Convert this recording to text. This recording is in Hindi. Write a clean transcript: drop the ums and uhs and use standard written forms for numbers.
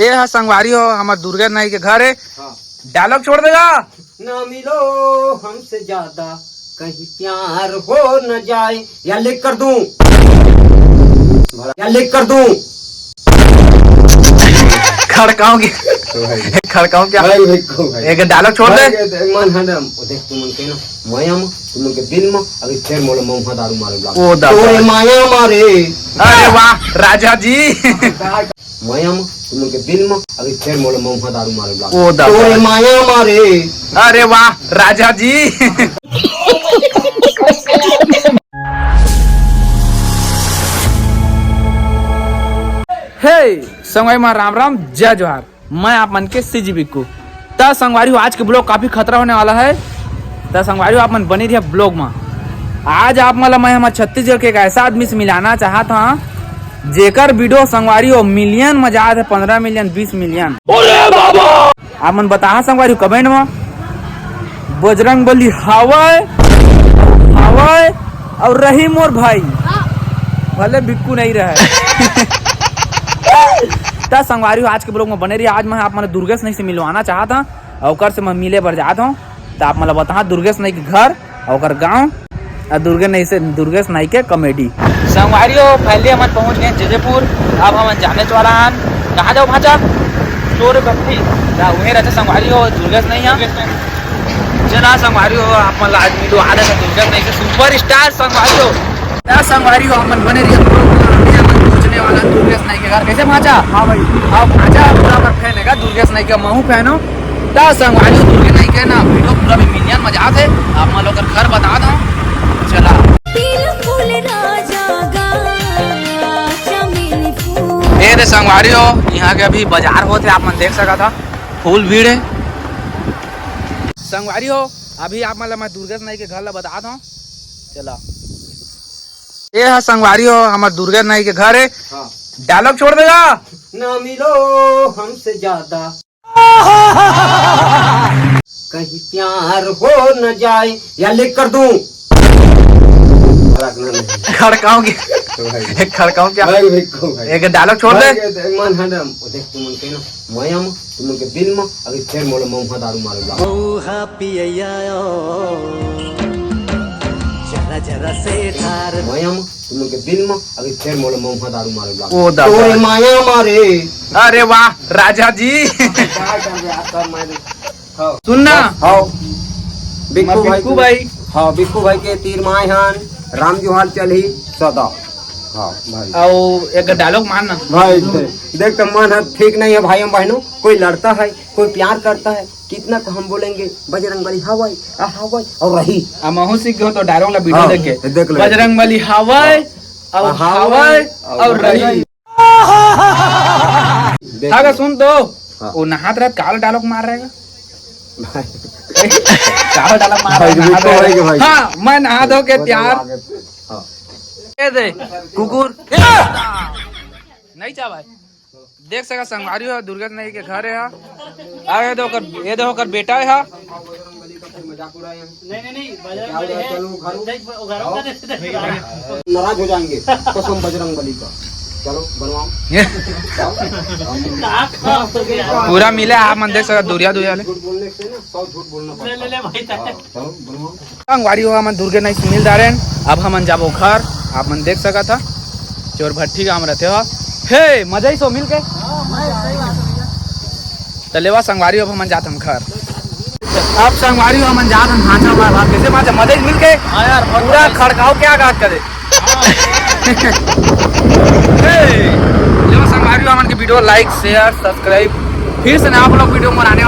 ए है संगवारी हो हमार दुर्गा नाई के घर है। डायलॉग छोड़ देगा। ना मिलो हमसे ज्यादा कहीं प्यार हो न जाए, या लिख कर दूं, या लिख कर दूं। खड़काओ क्या एक डायलॉग छोड़ दे। मन हदम देख तुम के ना माया में तुम के दिल में अभी फिर मोले मुंह दारू मारे ओ तोरे माया मारे। अरे वाह राजा जी। माया में तुम के दिल में अभी फिर मोले मुंह दारू मारे ओ तोरे माया मारे। अरे वाह राजा जी। हे संगवारी मां राम राम जय जोहार। मैं आप मन के सीजी बिक्कू। त संगवारी आज के ब्लॉग काफी खतरा होने वाला है। त संगवारी आप मन बनी रही ब्लॉग में। आज आप मतलब मैं हमारे छत्तीसगढ़ के एक ऐसा आदमी से मिलाना चाहता हूँ जेकर वीडियो संगवारी हो मिलियन में जा है, 15 मिलियन 20 मिलियन। आप मन बता संगवारी कमेंट में बजरंग बली हवाए और रही मोर भाई भले बिक्कू नहीं रहे। त संगवारी आज के ब्लॉग में बने रही। आज मैं आप मन दुर्गेश नाई से मिलवाना चाहता हूँ और से मैं मिले बर जाता हूँ। तो आप मतलब बता दुर्गेश नाई के घर और गाँव और दुर्गेश नाई के कॉमेडी। संगवारी हो पहले हम पहुँच गए जयपुर। अब हम जाने वाला हैं कहाँ जाओ भाचा तोरे बक्ती वहीं रहते संगवारी हो दुर्गेश नाई चला। संगवारी हो आप मतलब आज मिलो आ रहे दुर्गेश नाई के सुपर स्टार संगवारी हो। संगवारी हो अपन बने रही पहुंचने वाला दुर्गेश नाई के घर। कैसे भाचा? हाँ भाई हाँ भाचा पूरा पर फैन है दुर्गेश नाई का, महू फैन हो। तो संगवारी हो दुर्गेश नाई के ना वीडियो पूरा भी मिलियन मजा थे। आप मन लोग घर बता दो चला। ये रे संगवारी हो यहाँ के अभी बाजार होते आप मन देख सका था फुल भीड़ है। संगवारी हो अभी आप मतलब मैं दुर्गेश नाई के घर ला बता दो चला। ये है संगवारी हो हमारे दुर्गेश नाई के घर है। डायलॉग छोड़ देगा। ना मिलो हमसे ज्यादा कहीं प्यार हो न जाए, या लिख कर दूं। खड़काओ क्या एक डायलॉग छोड़ दे। मन हदम देख तुम के ना माया में तुम के दिल में अभी फिर मोले मुंह दारू मारे जरा से थार माया में तुम के दिल में अभी फिर मोले मुंह दारू मारे ओ तोरे माया मारे। अरे वाह राजा जी। सुनना हाँ बिक्कू भाई हाँ बिक्कू भाई के तीर माए हन राम जोहार चली सदा। हाँ भाई और एक डायलॉग मारना भाई देख तो मन है ठीक नहीं है भाई बहनों। कोई लड़ता है कोई प्यार करता है कितना को हम बोलेंगे बजरंग बली हवाई और रही। महू सीख गए तो डायलॉग ला वीडियो देख के बजरंग बली हवाई और रही। अगर सुन तो वो नहात रहे काला डायलॉग मार रहेगा। काला डायलॉग मार रहा। हाँ मैं नहा धो के तैयार दे कुकुर नहीं चाह भाई देख सका संगवारी हो दुर्गेश नाई के घर है। आगे ये दो कर बेटा है। नाराज हो जाएंगे कसम बजरंग बली का। चलो बनवाओ पूरा मिले आप मन देख सका दूरिया वाले संगवारी हो हम दुर्गेश नाई से मिल जा रहे हैं। अब हम जाबो घर आप मन देख सका था चोर भट्टी काम रहते हो। हे मजा ही सो मिल के चलेवा संगवारी हो हम जाते हम घर। अब संगवारी हो हम जाते हम भाचा मार कैसे भाचा मजा ही मिल के यार पूरा खड़काओ क्या गात करे। संगवारी हो हम के वीडियो लाइक शेयर सब्सक्राइब फिर से आप लोग वीडियो बनाने